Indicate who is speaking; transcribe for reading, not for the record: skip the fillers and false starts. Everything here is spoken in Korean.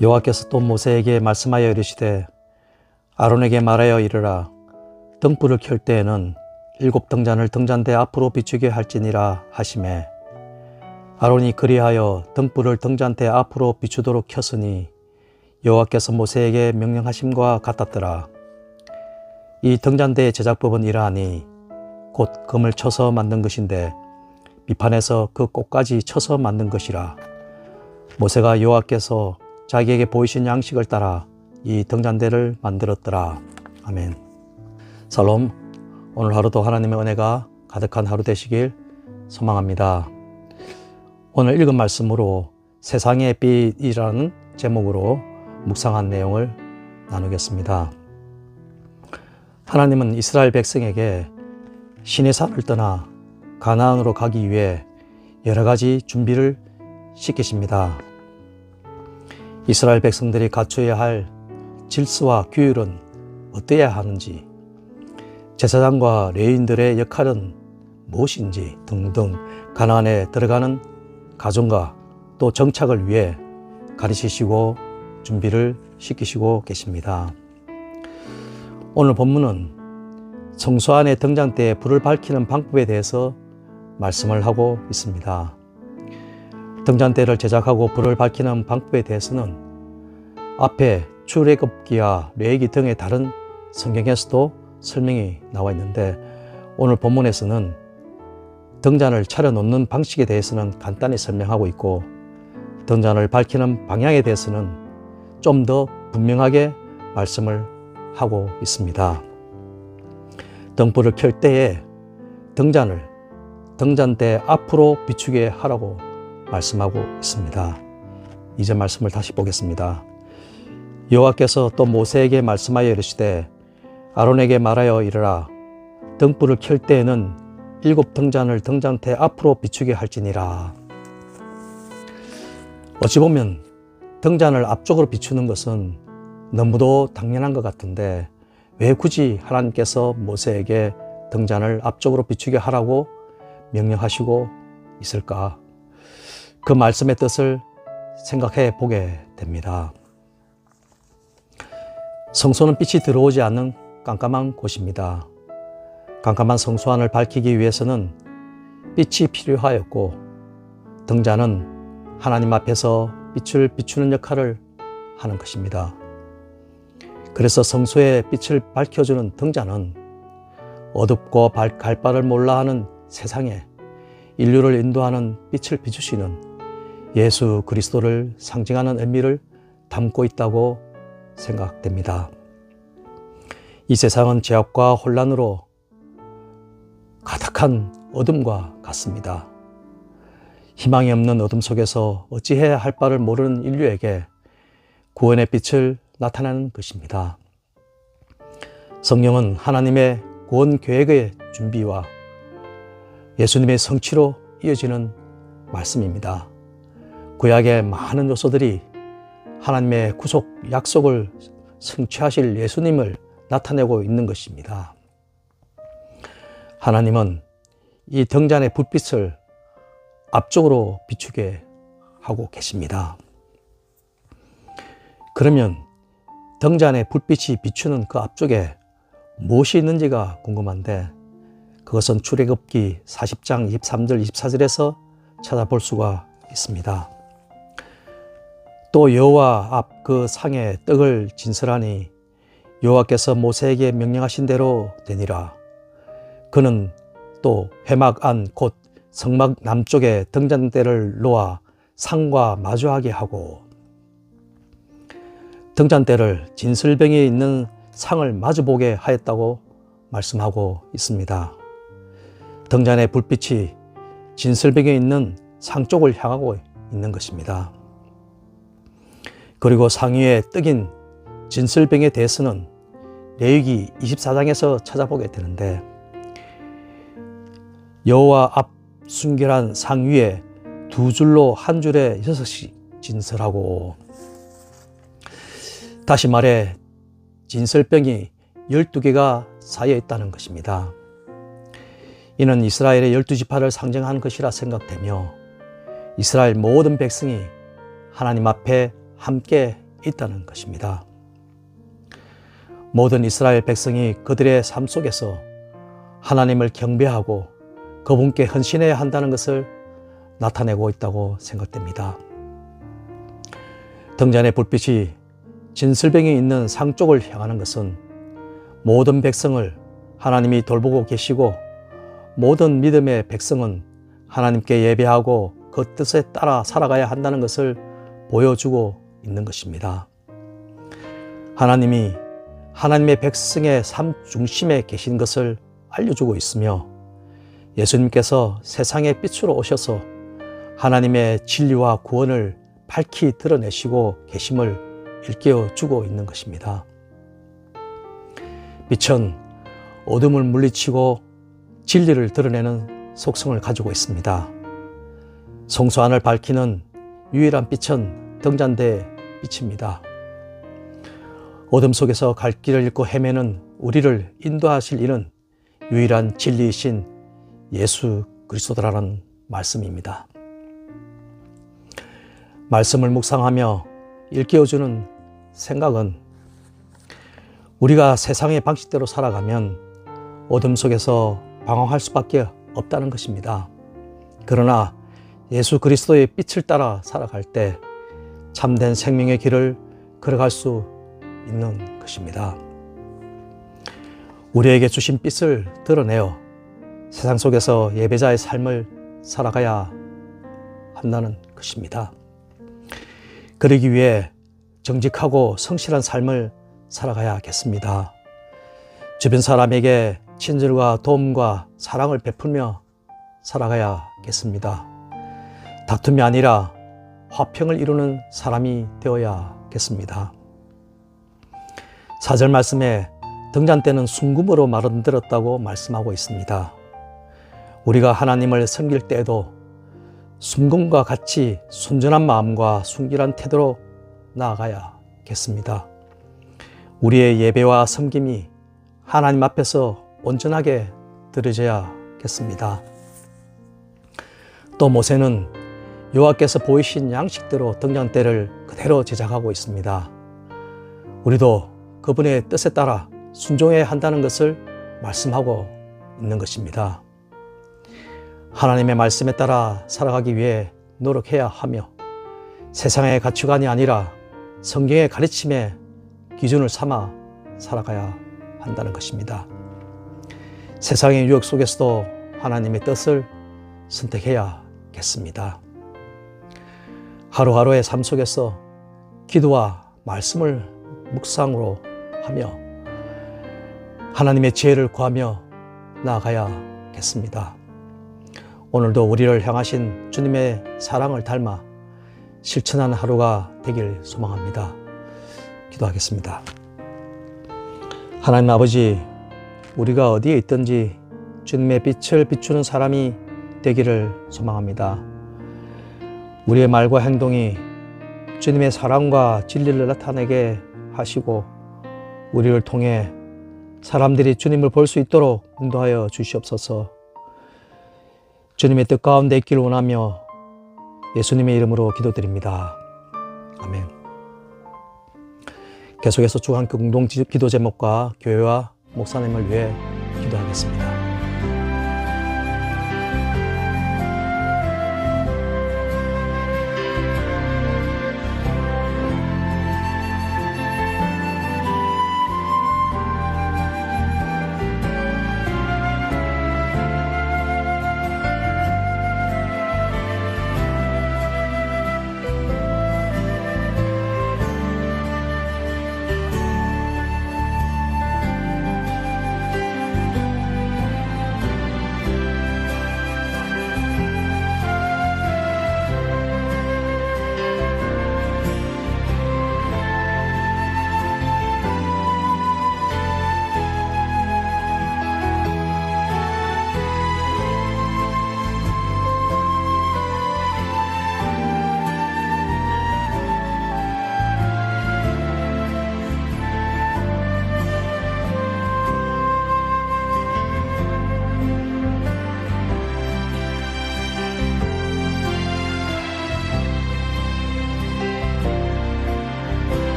Speaker 1: 여호와께서 또 모세에게 말씀하여 이르시되 아론에게 말하여 이르라. 등불을 켤 때에는 7 등잔을 등잔대 앞으로 비추게 할지니라 하시매 아론이 그리하여 등불을 등잔대 앞으로 비추도록 켰으니 여호와께서 모세에게 명령하심과 같았더라. 이 등잔대의 제작법은 이러하니 곧 금을 쳐서 만든 것인데 밑판에서 그 꼭까지 쳐서 만든 것이라. 모세가 여호와께서 자기에게 보이신 양식을 따라 이 등잔대를 만들었더라. 아멘. 살롬. 오늘 하루도 하나님의 은혜가 가득한 하루 되시길 소망합니다. 오늘 읽은 말씀으로 세상의 빛이라는 제목으로 묵상한 내용을 나누겠습니다. 하나님은 이스라엘 백성에게 시내산을 떠나 가나안으로 가기 위해 여러 가지 준비를 시키십니다. 이스라엘 백성들이 갖춰야 할 질서와 규율은 어때야 하는지, 제사장과 레위인들의 역할은 무엇인지 등등 가나안에 들어가는 가정과 또 정착을 위해 가르치시고 준비를 시키시고 계십니다. 오늘 본문은 성소 안의 등잔대에 불을 밝히는 방법에 대해서 말씀을 하고 있습니다. 등잔대를 제작하고 불을 밝히는 방법에 대해서는 앞에 출애굽기와 레위기 등의 다른 성경에서도 설명이 나와 있는데 오늘 본문에서는 등잔을 차려놓는 방식에 대해서는 간단히 설명하고 있고 등잔을 밝히는 방향에 대해서는 좀 더 분명하게 말씀을 하고 있습니다. 등불을 켤 때에 등잔을 등잔대 앞으로 비추게 하라고 말씀하고 있습니다. 이제 말씀을 다시 보겠습니다. 여호와께서 또 모세에게 말씀하여 이르시되 아론에게 말하여 이르라. 등불을 켤 때에는 7 등잔을 등잔대 앞으로 비추게 할지니라. 어찌 보면 등잔을 앞쪽으로 비추는 것은 너무도 당연한 것 같은데 왜 굳이 하나님께서 모세에게 등잔을 앞쪽으로 비추게 하라고 명령하시고 있을까? 그 말씀의 뜻을 생각해 보게 됩니다. 성소는 빛이 들어오지 않는 깜깜한 곳입니다. 깜깜한 성소 안을 밝히기 위해서는 빛이 필요하였고 등잔은 하나님 앞에서 빛을 비추는 역할을 하는 것입니다. 그래서 성소의 빛을 밝혀주는 등잔은 어둡고 갈 바를 몰라 하는 세상에 인류를 인도하는 빛을 비추시는 예수 그리스도를 상징하는 의미를 담고 있다고 생각됩니다. 이 세상은 죄악과 혼란으로 가득한 어둠과 같습니다. 희망이 없는 어둠 속에서 어찌해야 할 바를 모르는 인류에게 구원의 빛을 나타내는 것입니다. 성령은 하나님의 구원 계획의 준비와 예수님의 성취로 이어지는 말씀입니다. 구약의 많은 요소들이 하나님의 구속 약속을 성취하실 예수님을 나타내고 있는 것입니다. 하나님은 이 등잔의 불빛을 앞쪽으로 비추게 하고 계십니다. 그러면 등잔의 불빛이 비추는 그 앞쪽에 무엇이 있는지가 궁금한데 그것은 출애굽기 40장 23절 24절에서 찾아볼 수가 있습니다. 또 여호와 앞 그 상에 떡을 진설하니 여호와께서 모세에게 명령하신 대로 되니라. 그는 또 회막 안 곧 성막 남쪽에 등잔대를 놓아 상과 마주하게 하고 등잔대를 진설병에 있는 상을 마주보게 하였다고 말씀하고 있습니다. 등잔의 불빛이 진설병에 있는 상 쪽을 향하고 있는 것입니다. 그리고 상 위에 떡인 진설병에 대해서는 레위기 24장에서 찾아보게 되는데 여호와 앞 순결한 상 위에 2줄로 한 줄에 6씩 진설하고 다시 말해 진설병이 12개가 쌓여 있다는 것입니다. 이는 이스라엘의 12지파를 상징하는 것이라 생각되며 이스라엘 모든 백성이 하나님 앞에 함께 있다는 것입니다. 모든 이스라엘 백성이 그들의 삶 속에서 하나님을 경배하고 그분께 헌신해야 한다는 것을 나타내고 있다고 생각됩니다. 등잔의 불빛이 진설병이 있는 상 쪽을 향하는 것은 모든 백성을 하나님이 돌보고 계시고 모든 믿음의 백성은 하나님께 예배하고 그 뜻에 따라 살아가야 한다는 것을 보여주고 있는 것입니다. 하나님이 하나님의 백성의 삶 중심에 계신 것을 알려주고 있으며 예수님께서 세상의 빛으로 오셔서 하나님의 진리와 구원을 밝히 드러내시고 계심을 일깨워주고 있는 것입니다. 빛은 어둠을 물리치고 진리를 드러내는 속성을 가지고 있습니다. 성소 안을 밝히는 유일한 빛은 등잔대의 빛입니다. 어둠 속에서 갈 길을 잃고 헤매는 우리를 인도하실 이는 유일한 진리이신 예수 그리스도라는 말씀입니다. 말씀을 묵상하며 일깨워주는 생각은 우리가 세상의 방식대로 살아가면 어둠 속에서 방황할 수밖에 없다는 것입니다. 그러나 예수 그리스도의 빛을 따라 살아갈 때 참된 생명의 길을 걸어갈 수 있는 것입니다. 우리에게 주신 빛을 드러내어 세상 속에서 예배자의 삶을 살아가야 한다는 것입니다. 그러기 위해 정직하고 성실한 삶을 살아가야겠습니다. 주변 사람에게 친절과 도움과 사랑을 베풀며 살아가야겠습니다. 다툼이 아니라 화평을 이루는 사람이 되어야겠습니다. 4절 말씀에 등잔대는 순금으로 만들었다고 말씀하고 있습니다. 우리가 하나님을 섬길 때에도 순금과 같이 순전한 마음과 순결한 태도로 나아가야겠습니다. 우리의 예배와 섬김이 하나님 앞에서 온전하게 드려져야겠습니다. 또 모세는 여호와께서 보이신 양식대로 등잔대를 그대로 제작하고 있습니다. 우리도 그분의 뜻에 따라 순종해야 한다는 것을 말씀하고 있는 것입니다. 하나님의 말씀에 따라 살아가기 위해 노력해야 하며 세상의 가치관이 아니라 성경의 가르침에 기준을 삼아 살아가야 한다는 것입니다. 세상의 유혹 속에서도 하나님의 뜻을 선택해야겠습니다. 하루하루의 삶 속에서 기도와 말씀을 묵상으로 하며 하나님의 지혜를 구하며 나아가야겠습니다. 오늘도 우리를 향하신 주님의 사랑을 닮아 실천하는 하루가 되길 소망합니다. 기도하겠습니다. 하나님 아버지, 우리가 어디에 있든지 주님의 빛을 비추는 사람이 되기를 소망합니다. 우리의 말과 행동이 주님의 사랑과 진리를 나타내게 하시고 우리를 통해 사람들이 주님을 볼 수 있도록 인도하여 주시옵소서. 주님의 뜻 가운데 있기를 원하며 예수님의 이름으로 기도드립니다. 아멘. 계속해서 주간교 공동 기도 제목과 교회와 목사님을 위해 기도하겠습니다.